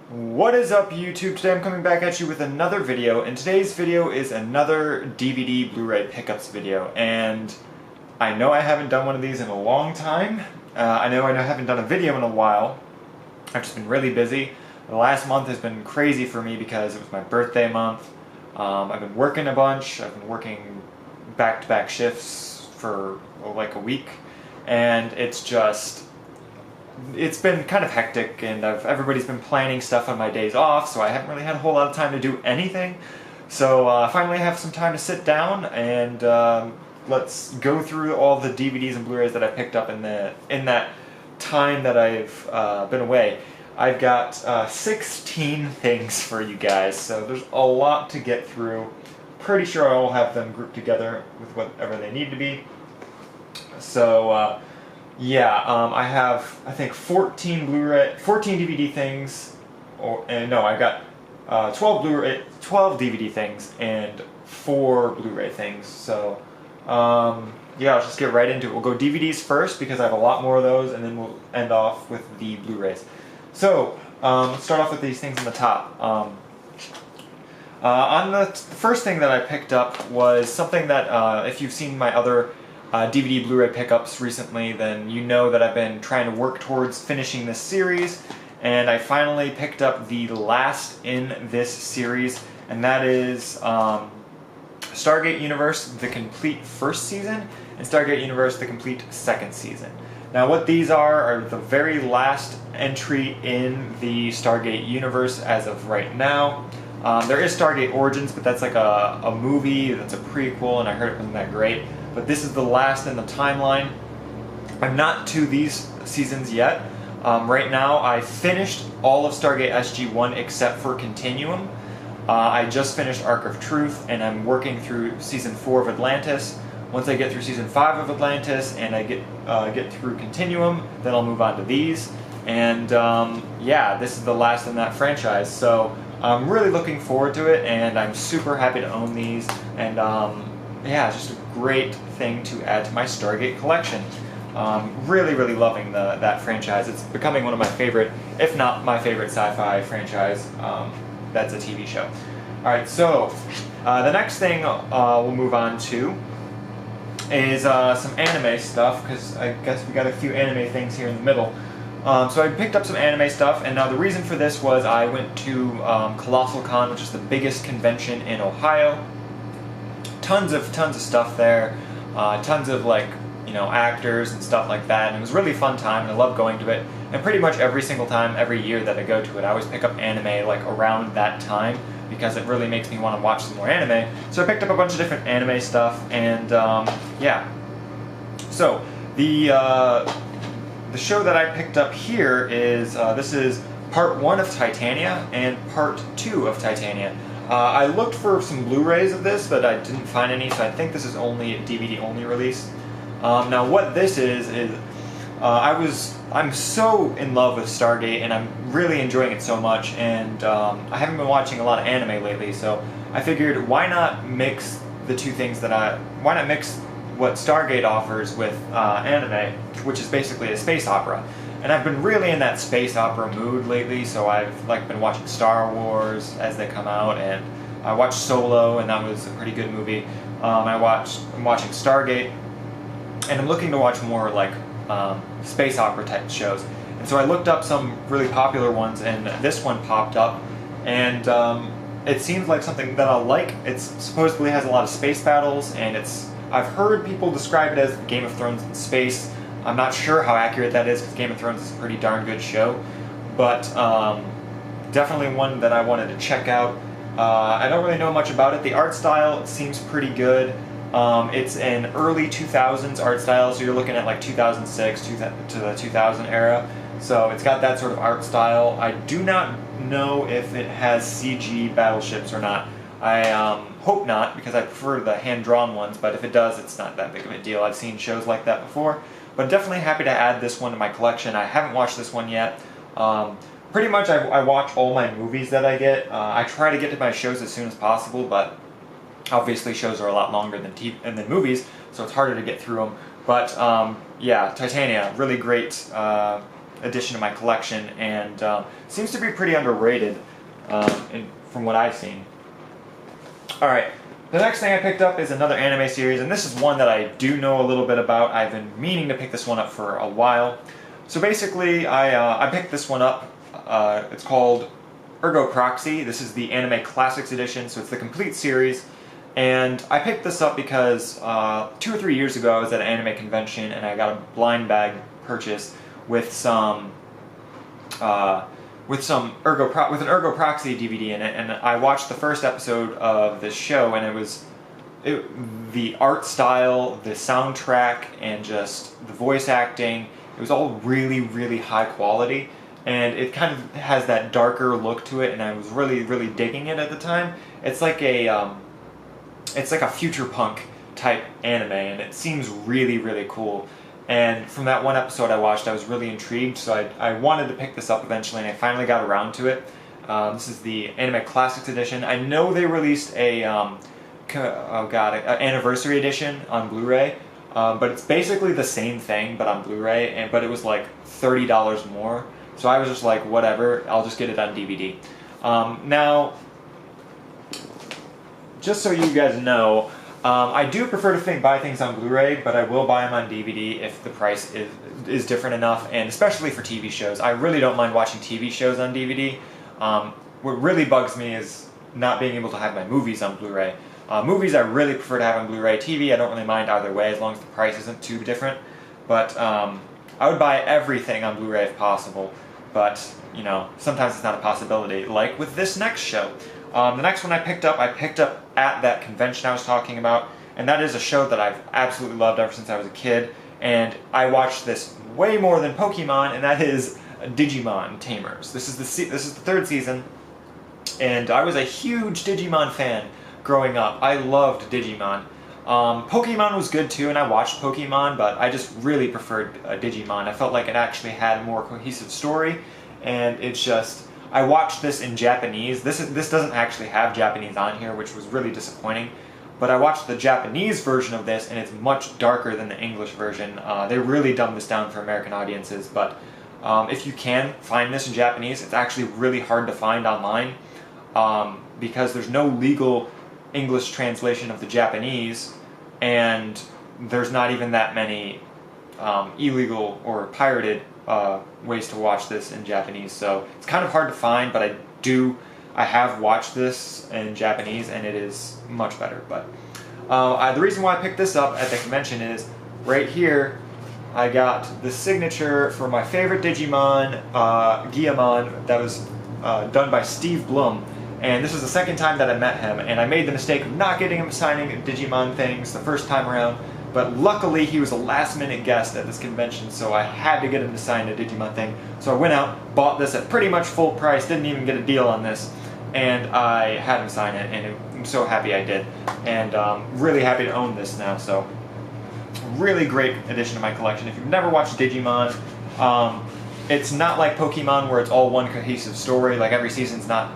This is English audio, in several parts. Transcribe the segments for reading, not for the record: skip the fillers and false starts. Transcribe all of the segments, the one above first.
What is up, YouTube? Today I'm coming back at you with another video, and today's video is another DVD Blu-ray Pickups video, and I know I haven't done one of these in a long time. I know I haven't done a video in a while. I've just been really busy. The last month has been crazy for me because it was my birthday month. I've been working a bunch. I've been working back-to-back shifts for like a week, and it's been kind of hectic, and everybody's been planning stuff on my days off, so I haven't really had a whole lot of time to do anything. So finally I have some time to sit down and let's go through all the DVDs and Blu-rays that I picked up in that time that I've been away. I've got 16 things for you guys, so there's a lot to get through. Pretty sure I'll have them grouped together with whatever they need to be. So yeah, I have, I think, 14 DVD things, no, I got 12 DVD things and 4 Blu-ray things. So yeah, let's just get right into it. We'll go DVDs first because I have a lot more of those, and then we'll end off with the Blu-rays. So let's start off with these things on the top. On the first thing that I picked up was something that, if you've seen my other DVD Blu-ray pickups recently, then you know that I've been trying to work towards finishing this series, and I finally picked up the last in this series, and that is Stargate Universe, the complete first season, and Stargate Universe, the complete second season. Now what these are the very last entry in the Stargate Universe as of right now. There is Stargate Origins, but that's like a movie, that's a prequel, and I heard it wasn't that great. But this is the last in the timeline. I'm not to these seasons yet. Right now I finished all of Stargate SG-1 except for Continuum. I just finished Arc of Truth, and I'm working through Season 4 of Atlantis. Once I get through Season 5 of Atlantis and I get through Continuum, then I'll move on to these. And yeah, this is the last in that franchise. So I'm really looking forward to it, and I'm super happy to own these. And yeah, it's just a great thing to add to my Stargate collection. Really, really loving that franchise. It's becoming one of my favorite, if not my favorite, sci-fi franchise that's a TV show. Alright, so the next thing we'll move on to is some anime stuff, because I guess we got a few anime things here in the middle. So I picked up some anime stuff, and now the reason for this was I went to Colossal Con, which is the biggest convention in Ohio. Tons of stuff there, tons of actors and stuff like that, and it was a really fun time, and I love going to it. And pretty much every single time, every year that I go to it, I always pick up anime like around that time because it really makes me want to watch some more anime. So I picked up a bunch of different anime stuff, and yeah. So the show that I picked up here is this is part 1 of Titania and part 2 of Titania. I looked for some Blu-rays of this, but I didn't find any, so I think this is only a DVD-only release. Now what this is I'm so in love with Stargate, and I'm really enjoying it so much, and I haven't been watching a lot of anime lately, so I figured why not mix the two things why not mix what Stargate offers with anime, which is basically a space opera. And I've been really in that space opera mood lately, so I've been watching Star Wars as they come out, and I watched Solo, and that was a pretty good movie. I'm watching Stargate, and I'm looking to watch more space opera type shows. And so I looked up some really popular ones, and this one popped up, and it seems like something that I'll like. It supposedly has a lot of space battles, and I've heard people describe it as Game of Thrones in space. I'm not sure how accurate that is, because Game of Thrones is a pretty darn good show, but definitely one that I wanted to check out. I don't really know much about it. The art style seems pretty good. It's an early 2000s art style, so you're looking at like 2006 to the 2000 era. So it's got that sort of art style. I do not know if it has CG battleships or not. I hope not, because I prefer the hand-drawn ones, but if it does, it's not that big of a deal. I've seen shows like that before, but definitely happy to add this one to my collection. I haven't watched this one yet. Pretty much I watch all my movies that I get. I try to get to my shows as soon as possible, but obviously shows are a lot longer than movies, so it's harder to get through them. But yeah, Titania, really great addition to my collection, and seems to be pretty underrated from what I've seen. Alright, the next thing I picked up is another anime series, and this is one that I do know a little bit about. I've been meaning to pick this one up for a while. So basically, I picked this one up. It's called Ergo Proxy. This is the Anime Classics Edition, so it's the complete series. And I picked this up because 2 or 3 years ago I was at an anime convention and I got a blind bag purchase with an Ergo Proxy DVD in it, and I watched the first episode of this show, and the art style, the soundtrack, and just the voice acting, it was all really, really high quality, and it kind of has that darker look to it, and I was really, really digging it at the time. It's like a future punk type anime, and it seems really, really cool. And from that one episode I watched, I was really intrigued, so I wanted to pick this up eventually, and I finally got around to it. This is the Anime Classics Edition. I know they released an anniversary edition on Blu-ray, but it's basically the same thing, but on Blu-ray, but it was like $30 more. So I was just like, whatever, I'll just get it on DVD. Now, just so you guys know, I do prefer to buy things on Blu-ray, but I will buy them on DVD if the price is different enough, and especially for TV shows. I really don't mind watching TV shows on DVD. What really bugs me is not being able to have my movies on Blu-ray. Movies I really prefer to have on Blu-ray. TV I don't really mind either way, as long as the price isn't too different. But I would buy everything on Blu-ray if possible, but you know, sometimes it's not a possibility, like with this next show. The next one I picked up at that convention I was talking about, and that is a show that I've absolutely loved ever since I was a kid, and I watched this way more than Pokemon, and that is Digimon Tamers. This is the 3rd season, and I was a huge Digimon fan growing up. I loved Digimon. Pokemon was good too, and I watched Pokemon, but I just really preferred Digimon. I felt like it actually had a more cohesive story, and it's just... I watched this in Japanese. This doesn't actually have Japanese on here, which was really disappointing. But I watched the Japanese version of this, and it's much darker than the English version. They really dumbed this down for American audiences, but if you can find this in Japanese, it's actually really hard to find online because there's no legal English translation of the Japanese, and there's not even that many illegal or pirated ways to watch this in Japanese, so it's kind of hard to find, but I have watched this in Japanese, and it is much better. But the reason why I picked this up at the convention is right here I got the signature for my favorite Digimon, Guilmon, that was done by Steve Blum, and this is the second time that I met him, and I made the mistake of not getting him signing Digimon things the first time around. But luckily, he was a last-minute guest at this convention, so I had to get him to sign a Digimon thing. So I went out, bought this at pretty much full price, didn't even get a deal on this, and I had him sign it, and I'm so happy I did. And really happy to own this now, so really great addition to my collection. If you've never watched Digimon, it's not like Pokemon where it's all one cohesive story, like every season's not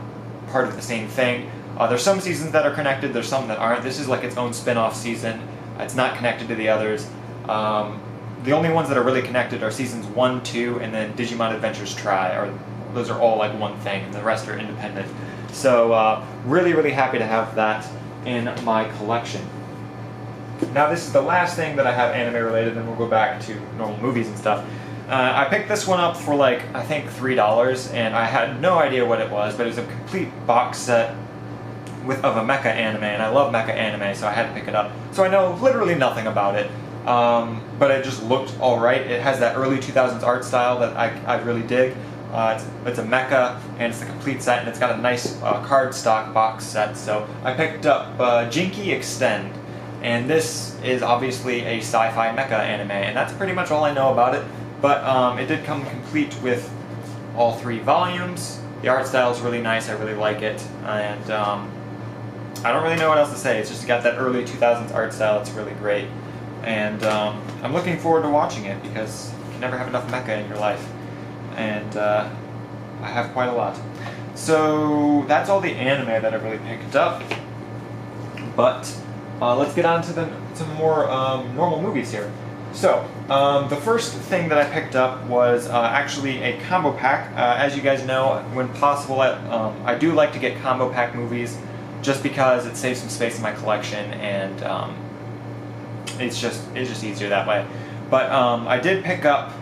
part of the same thing. There's some seasons that are connected, there's some that aren't. This is like its own spin-off season. It's not connected to the others. The only ones that are really connected are seasons 1, 2, and then Digimon Adventures Try. Those are all like one thing, and the rest are independent. So really, really happy to have that in my collection. Now this is the last thing that I have anime related, and we'll go back to normal movies and stuff. I picked this one up for like, I think $3, and I had no idea what it was, but it was a complete box set of a mecha anime, and I love mecha anime, so I had to pick it up. So I know literally nothing about it, but it just looked alright. It has that early 2000s art style that I really dig. It's a mecha, and it's the complete set, and it's got a nice cardstock box set, so I picked up Jinky Extend, and this is obviously a sci-fi mecha anime, and that's pretty much all I know about it, but it did come complete with all 3 volumes. The art style is really nice, I really like it, and I don't really know what else to say. It's just got that early 2000s art style. It's really great. And I'm looking forward to watching it because you can never have enough mecha in your life. And I have quite a lot. So that's all the anime that I really picked up. But let's get on to some more normal movies here. So, the first thing that I picked up was actually a combo pack. As you guys know, when possible, I do like to get combo pack movies just because it saves some space in my collection, and it's just easier that way. But I did pick up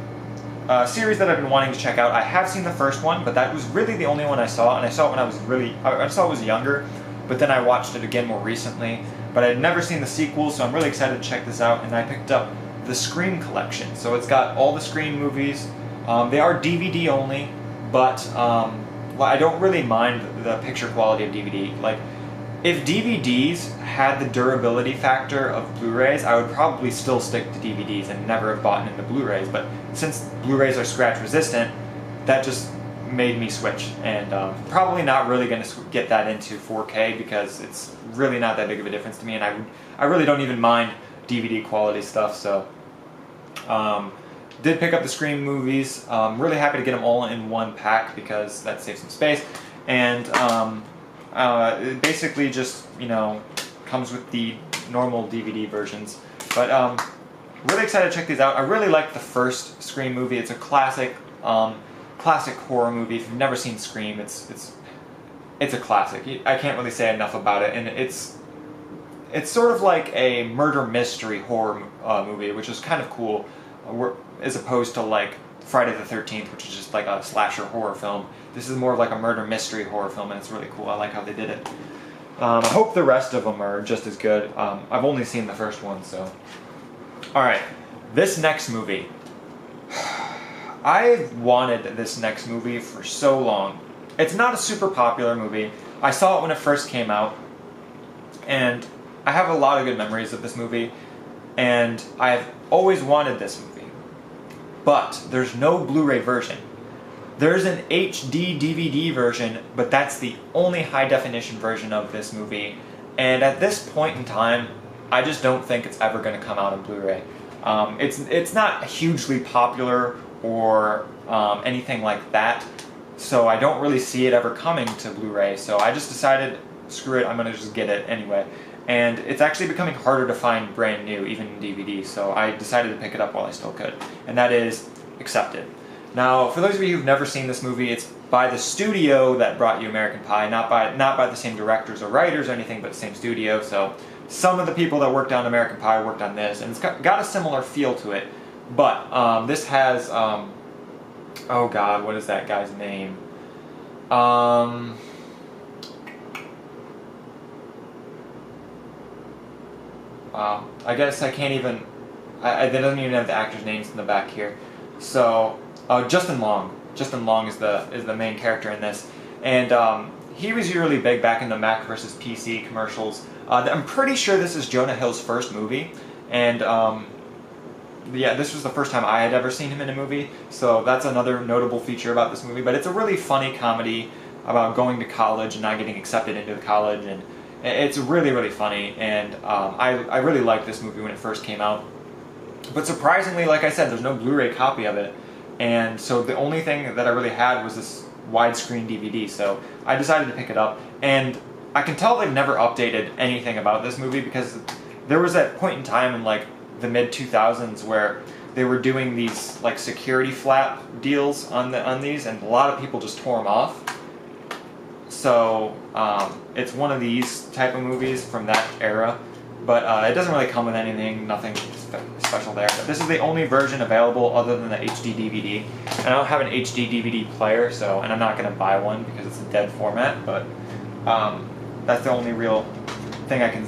a series that I've been wanting to check out. I have seen the first one, but that was really the only one I saw, and I saw it when I saw it was younger, but then I watched it again more recently. But I had never seen the sequel, so I'm really excited to check this out, and I picked up the Scream collection. So it's got all the Scream movies. They are DVD only, but well, I don't really mind the picture quality of DVD. Like, if DVDs had the durability factor of Blu-rays, I would probably still stick to DVDs and never have bought into Blu-rays. But since Blu-rays are scratch resistant, that just made me switch. And probably not really going to get that into 4K because it's really not that big of a difference to me, and I really don't even mind DVD quality stuff. So did pick up the Scream movies. Really happy to get them all in one pack because that saves some space. And it basically just, you know, comes with the normal DVD versions. But really excited to check these out. I really like the first Scream movie. It's a classic horror movie. If you've never seen Scream, it's a classic. I can't really say enough about it, and it's sort of like a murder mystery horror movie, which is kind of cool, as opposed to like Friday the 13th, which is just like a slasher horror film. This is more of like a murder mystery horror film, and it's really cool. I like how they did it. I hope the rest of them are just as good. I've only seen the first one, so. Alright, this next movie. I've wanted this next movie for so long. It's not a super popular movie. I saw it when it first came out, and I have a lot of good memories of this movie, and I've always wanted this movie. But there's no Blu-ray version. There's an HD DVD version, but that's the only high-definition version of this movie. And at this point in time, I just don't think it's ever going to come out on Blu-ray. It's not hugely popular or anything like that, so I don't really see it ever coming to Blu-ray. So I just decided, screw it, I'm going to just get it anyway. And it's actually becoming harder to find brand new, even in DVD, so I decided to pick it up while I still could. And that is Accepted. Now, for those of you who've never seen this movie, it's by the studio that brought you American Pie, not by the same directors or writers or anything, but the same studio. So some of the people that worked on American Pie worked on this, and it's got a similar feel to it. But this has, oh god, what is that guy's name? Wow, I guess I can't even, they don't even have the actors' names in the back here. So, Justin Long. Justin Long is the main character in this, and he was really big back in the Mac versus PC commercials. I'm pretty sure this is Jonah Hill's first movie, and yeah, this was the first time I had ever seen him in a movie, so that's another notable feature about this movie. But it's a really funny comedy about going to college and not getting accepted into the college, and it's really, really funny, and I really liked this movie when it first came out. But surprisingly, like I said, there's no Blu-ray copy of it, and so the only thing that I really had was this widescreen DVD, so I decided to pick it up. And I can tell they've never updated anything about this movie, because there was that point in time in like the mid-2000s where they were doing these like security flap deals on these, and a lot of people just tore them off. So it's one of these type of movies from that era, but it doesn't really come with anything, nothing special there. But this is the only version available other than the HD DVD. And I don't have an HD DVD player, and I'm not going to buy one because it's a dead format, but that's the only real thing I can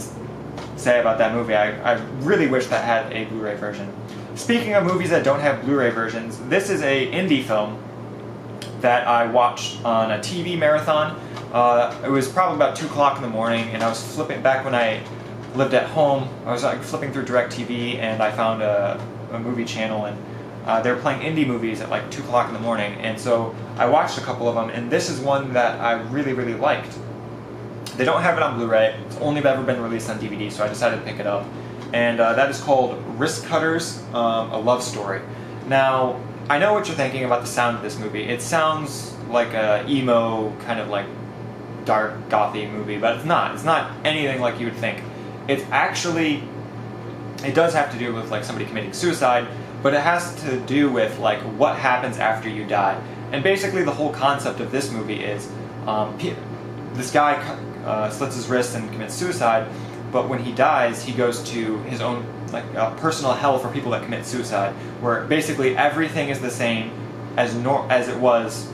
say about that movie. I really wish that had a Blu-ray version. Speaking of movies that don't have Blu-ray versions, this is a indie film that I watched on a TV marathon. It was probably about 2 o'clock in the morning, and I was flipping, back when I lived at home, I was like flipping through DirecTV, and I found a movie channel, and they were playing indie movies at like 2 o'clock in the morning, and so I watched a couple of them, and this is one that I really, really liked. They don't have it on Blu-ray, it's only ever been released on DVD, so I decided to pick it up, and that is called Wrist Cutters, A Love Story. Now, I know what you're thinking about the sound of this movie. It sounds like a emo, kind of like dark, gothy movie, but it's not. It's not anything like you would think. It's actually it does have to do with like somebody committing suicide, but it has to do with like what happens after you die. And basically the whole concept of this movie is this guy slits his wrist and commits suicide, but when he dies, he goes to his own like personal hell for people that commit suicide, where basically everything is the same as it was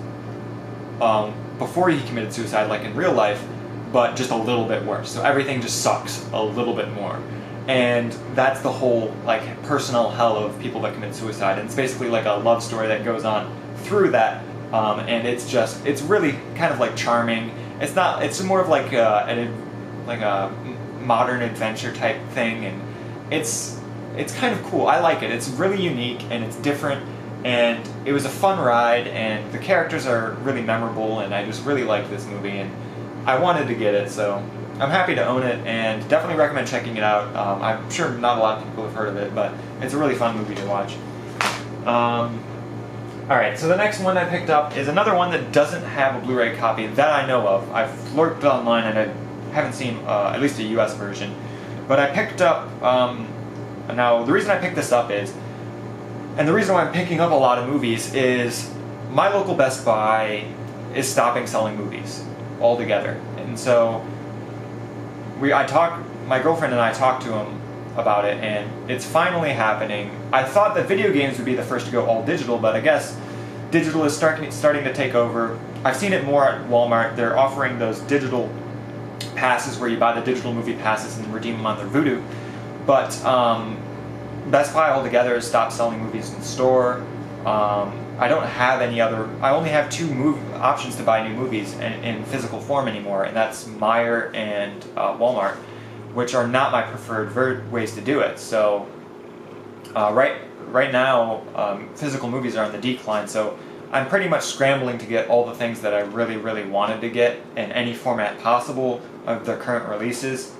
before he committed suicide, like in real life, but just a little bit worse. So everything just sucks a little bit more. And that's the whole like personal hell of people that commit suicide. And it's basically like a love story that goes on through that. And it's really kind of like charming. It's more of like a modern adventure type thing, and it's kind of cool. I like it. It's really unique and it's different, and it was a fun ride, and the characters are really memorable, and I just really like this movie, and I wanted to get it, so I'm happy to own it, and definitely recommend checking it out. I'm sure not a lot of people have heard of it, but it's a really fun movie to watch. Alright, so the next one I picked up is another one that doesn't have a Blu-ray copy that I know of. I've lurked online and I haven't seen at least a US version. But I picked up, now the reason I picked this up is, and the reason why I'm picking up a lot of movies is my local Best Buy is stopping selling movies altogether. And so my girlfriend and I talked to him about it, and it's finally happening. I thought that video games would be the first to go all digital, but I guess digital is starting to take over. I've seen it more at Walmart. They're offering those digital passes where you buy the digital movie passes and redeem them on their Vudu. But Best Buy altogether has stopped selling movies in store. I don't have any other. I only have two options to buy new movies in physical form anymore, and that's Meijer and Walmart, which are not my preferred ways to do it. So right now, physical movies are on the decline, so I'm pretty much scrambling to get all the things that I really, really wanted to get in any format possible of the current releases.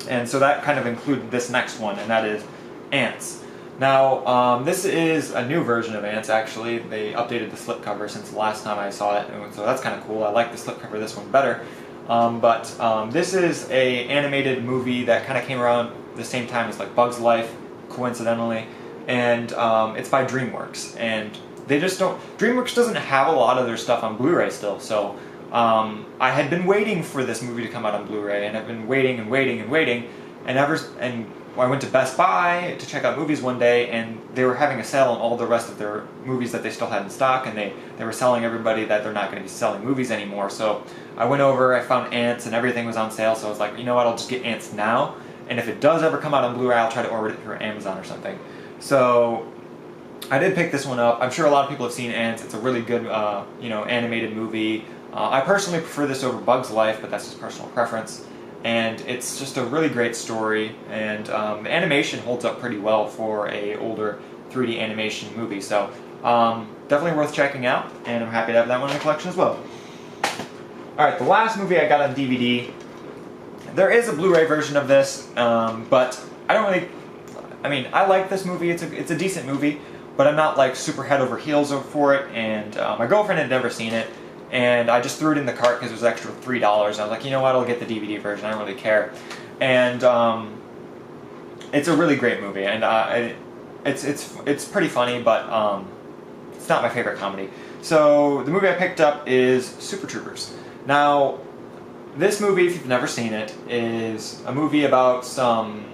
And so that kind of included this next one, and that is Ants. Now, this is a new version of Ants, actually. They updated the slipcover since the last time I saw it, and so that's kind of cool. I like the slipcover of this one better. But this is a animated movie that kind of came around the same time as like Bug's Life, coincidentally, and it's by DreamWorks, and they just don't. DreamWorks doesn't have a lot of their stuff on Blu-ray still, so I had been waiting for this movie to come out on Blu-ray, and I've been waiting and waiting and waiting, and I went to Best Buy to check out movies one day, and they were having a sale on all the rest of their movies that they still had in stock, and they were telling everybody that they're not going to be selling movies anymore. So I went over, I found Ants, and everything was on sale, so I was like, you know what, I'll just get Ants now, and if it does ever come out on Blu-ray, I'll try to order it through Amazon or something. So I did pick this one up. I'm sure a lot of people have seen Ants. It's a really good, animated movie. I personally prefer this over Bug's Life, but that's just personal preference. And it's just a really great story, and the animation holds up pretty well for a older 3D animation movie, so definitely worth checking out, and I'm happy to have that one in the collection as well. Alright, the last movie I got on DVD, there is a Blu-ray version of this, but I like this movie. It's a decent movie, but I'm not like super head over heels for it, and my girlfriend had never seen it, and I just threw it in the cart because it was extra $3. I was like, you know what, I'll get the DVD version, I don't really care. And it's a really great movie, and it's pretty funny, but it's not my favorite comedy. So the movie I picked up is Super Troopers. Now, this movie, if you've never seen it, is a movie about some,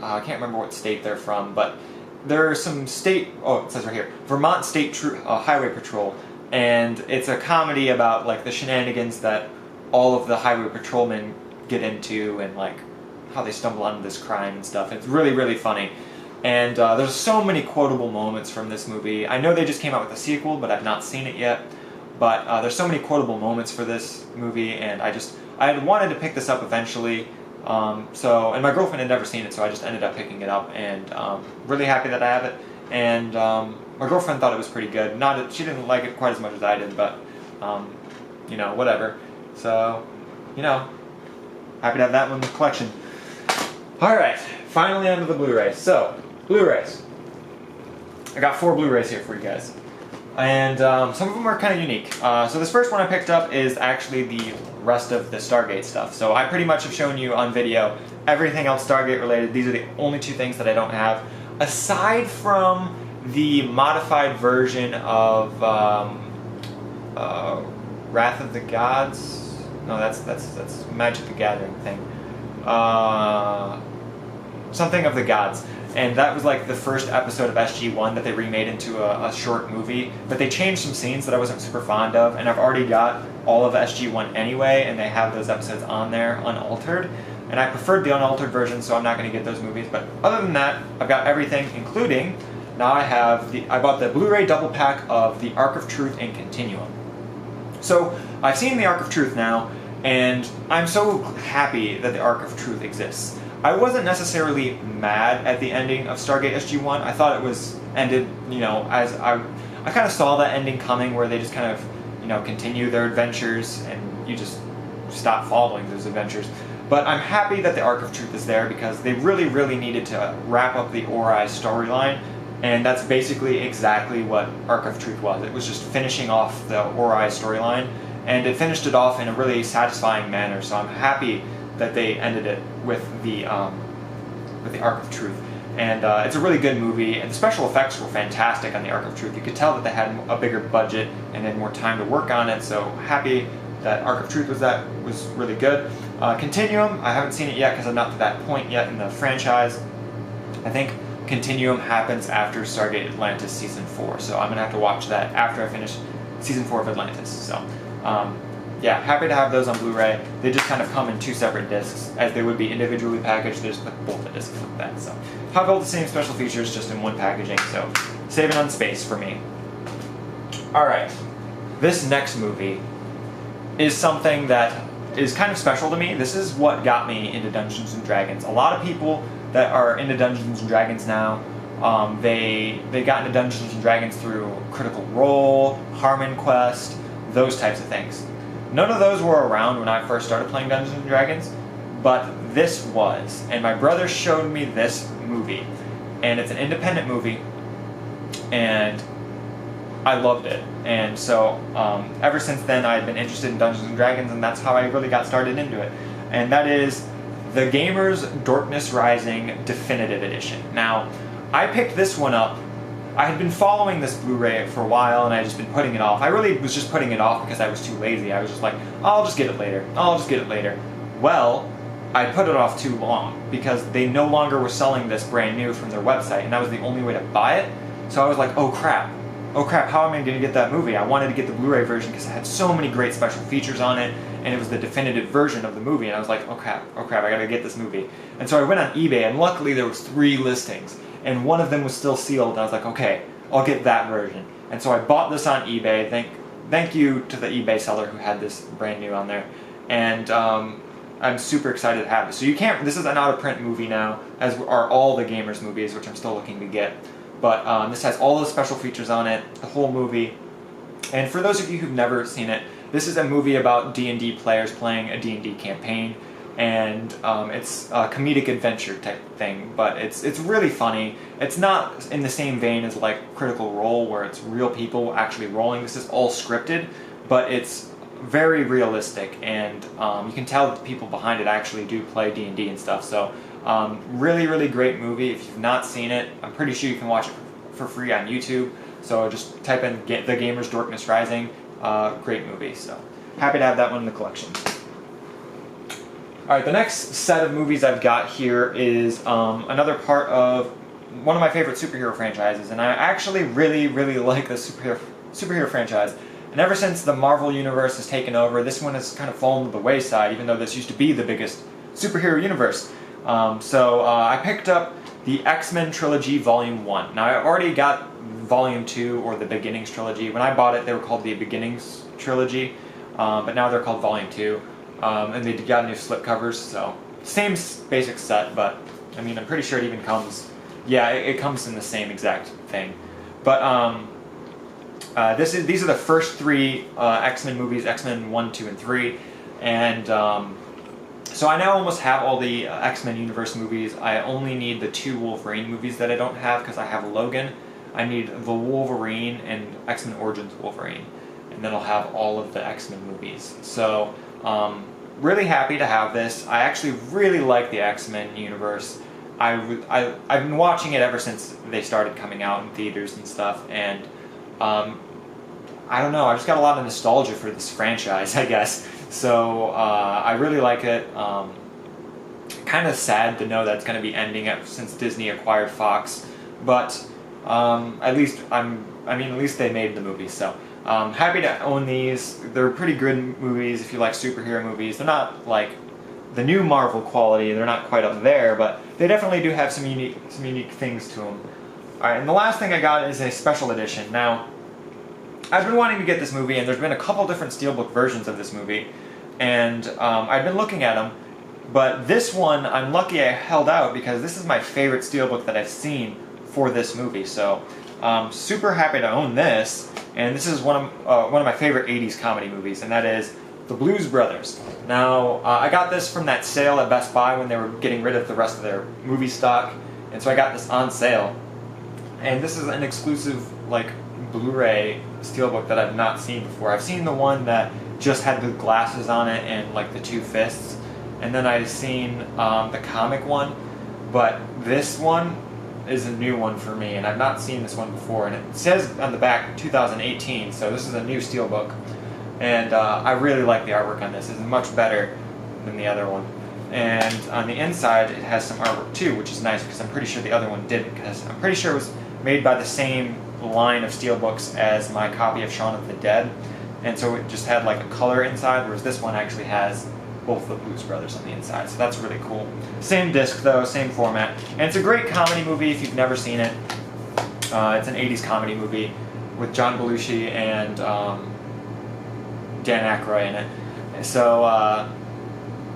I can't remember what state they're from, but there are some state, it says right here, Vermont State Highway Patrol, and it's a comedy about like the shenanigans that all of the highway patrolmen get into, and like how they stumble onto this crime and stuff. It's really, really funny. And there's so many quotable moments from this movie. I know they just came out with a sequel, but I've not seen it yet. But there's so many quotable moments for this movie, and I had wanted to pick this up eventually. And my girlfriend had never seen it, so I just ended up picking it up, and really happy that I have it. And my girlfriend thought it was pretty good. She didn't like it quite as much as I did, but whatever. So, happy to have that one in the collection. Alright, finally onto the Blu-rays. So, Blu-rays. I got 4 Blu-rays here for you guys. and some of them are kind of unique. So this first one I picked up is actually the rest of the Stargate stuff. So I pretty much have shown you on video everything else Stargate related. These are the only two things that I don't have, aside from the modified version of Wrath of the Gods. No, that's Magic the Gathering thing. Something of the Gods. And that was like the first episode of SG-1 that they remade into a short movie. But they changed some scenes that I wasn't super fond of, and I've already got all of SG-1 anyway, and they have those episodes on there unaltered. And I preferred the unaltered version, so I'm not going to get those movies. But other than that, I've got everything, including now I bought the Blu-ray double pack of The Arc of Truth and Continuum. So I've seen The Arc of Truth now, and I'm so happy that The Arc of Truth exists. I wasn't necessarily mad at the ending of Stargate SG-1. I thought it was ended, as I kind of saw that ending coming, where they just kind of, continue their adventures and you just stop following those adventures. But I'm happy that the Arc of Truth is there because they really, really needed to wrap up the Ori storyline, and that's basically exactly what Arc of Truth was. It was just finishing off the Ori storyline, and it finished it off in a really satisfying manner. So I'm happy that they ended it with the Arc of Truth. And it's a really good movie, and the special effects were fantastic on the Arc of Truth. You could tell that they had a bigger budget and had more time to work on it, so happy that Arc of Truth was really good. Continuum, I haven't seen it yet because I'm not to that point yet in the franchise. I think Continuum happens after Stargate Atlantis Season 4, so I'm going to have to watch that after I finish Season 4 of Atlantis. So, yeah, happy to have those on Blu-ray. They just kind of come in two separate discs, as they would be individually packaged. They just put both the discs like that. So, have all the same special features, just in one packaging, so saving on space for me. Alright, this next movie is something that is kind of special to me. This is what got me into Dungeons & Dragons. A lot of people that are into Dungeons & Dragons now, they got into Dungeons & Dragons through Critical Role, Harmon Quest, those types of things. None of those were around when I first started playing Dungeons & Dragons, but this was. And my brother showed me this movie. And it's an independent movie, and I loved it. And so ever since then I've been interested in Dungeons & Dragons, and that's how I really got started into it. And that is The Gamer's Darkness Rising Definitive Edition. Now, I picked this one up. I had been following this Blu-ray for a while, and I had just been putting it off. I really was just putting it off because I was too lazy. I was just like, I'll just get it later. I'll just get it later. Well, I put it off too long because they no longer were selling this brand new from their website, and that was the only way to buy it. So I was like, oh crap, how am I going to get that movie? I wanted to get the Blu-ray version because it had so many great special features on it, and it was the definitive version of the movie, and I was like, oh crap, I gotta get this movie. And so I went on eBay, and luckily there was 3 listings, and one of them was still sealed, and I was like, okay, I'll get that version. And so I bought this on eBay. Thank you to the eBay seller who had this brand new on there. And I'm super excited to have it. So this is an out-of-print movie now, as are all the Gamers movies, which I'm still looking to get. But this has all the special features on it, the whole movie. And for those of you who've never seen it, this is a movie about D&D players playing a D&D campaign. And it's a comedic adventure type thing, but it's really funny. It's not in the same vein as like Critical Role, where it's real people actually rolling. This is all scripted, but it's very realistic, and you can tell that the people behind it actually do play D&D and stuff. So really, really great movie. If you've not seen it, I'm pretty sure you can watch it for free on YouTube. So just type in The Gamer's Darkness Rising. Great movie. So happy to have that one in the collection. Alright, the next set of movies I've got here is another part of one of my favorite superhero franchises, and I actually really, really like this superhero franchise. And ever since the Marvel Universe has taken over, this one has kind of fallen to the wayside, even though this used to be the biggest superhero universe. So I picked up the XMen Trilogy Volume 1. Now, I already got Volume 2, or the Beginnings Trilogy. When I bought it, they were called the Beginnings Trilogy, but now they're called Volume 2. And they got new slipcovers, so same basic set, but I mean, I'm pretty sure it even comes, yeah, it comes in the same exact thing. But these are the first 3 X-Men movies, X-Men 1, 2, and 3, and so I now almost have all the X-Men Universe movies. I only need the 2 Wolverine movies that I don't have because I have Logan. I need the Wolverine and X-Men Origins Wolverine, and then I'll have all of the X-Men movies. So, really happy to have this. I actually really like the X-Men universe. I've been watching it ever since they started coming out in theaters and stuff, and I don't know, I just got a lot of nostalgia for this franchise, I guess. So I really like it. Kind of sad to know that it's going to be ending since Disney acquired Fox, but at least at least they made the movies. So happy to own these. They're pretty good movies if you like superhero movies. They're not like the new Marvel quality. They're not quite up there, but they definitely do have some unique things to them. All right, and the last thing I got is a special edition. Now, I've been wanting to get this movie, and there's been a couple different steelbook versions of this movie, and I've been looking at them, but this one, I'm lucky I held out because this is my favorite steelbook that I've seen for this movie, so super happy to own this, and this is one of my favorite 80s comedy movies, and that is The Blues Brothers. Now, I got this from that sale at Best Buy when they were getting rid of the rest of their movie stock, and so I got this on sale, and this is an exclusive, like, Blu-ray steelbook that I've not seen before. I've seen the one that just had the glasses on it and like the two fists, and then I've seen the comic one, but this one is a new one for me, and I've not seen this one before, and it says on the back 2018, so this is a new steelbook, and I really like the artwork on this. It's much better than the other one, and on the inside it has some artwork too, which is nice because I'm pretty sure the other one didn't, because I'm pretty sure it was made by the same line of steelbooks as my copy of Shaun of the Dead, and so it just had like a color inside, whereas this one actually has both the Blues Brothers on the inside, so that's really cool. Same disc though, same format, and it's a great comedy movie if you've never seen it. It's an 80s comedy movie with John Belushi and Dan Aykroyd in it, so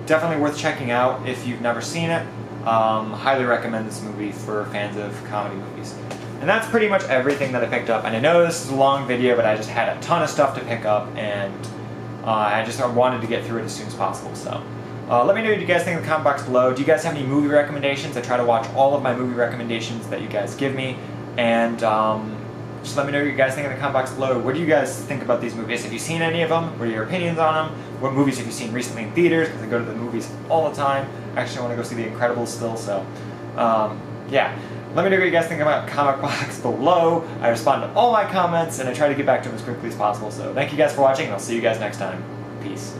definitely worth checking out if you've never seen it. Highly recommend this movie for fans of comedy movies. And that's pretty much everything that I picked up. And I know this is a long video, but I just had a ton of stuff to pick up, and I wanted to get through it as soon as possible. So let me know what you guys think in the comment box below. Do you guys have any movie recommendations? I try to watch all of my movie recommendations that you guys give me. And just let me know what you guys think in the comment box below. What do you guys think about these movies? Have you seen any of them? What are your opinions on them? What movies have you seen recently in theaters? Because I go to the movies all the time. Actually, I want to go see The Incredibles still, so yeah. Let me know what you guys think about comment box below. I respond to all my comments, and I try to get back to them as quickly as possible. So thank you guys for watching, and I'll see you guys next time. Peace.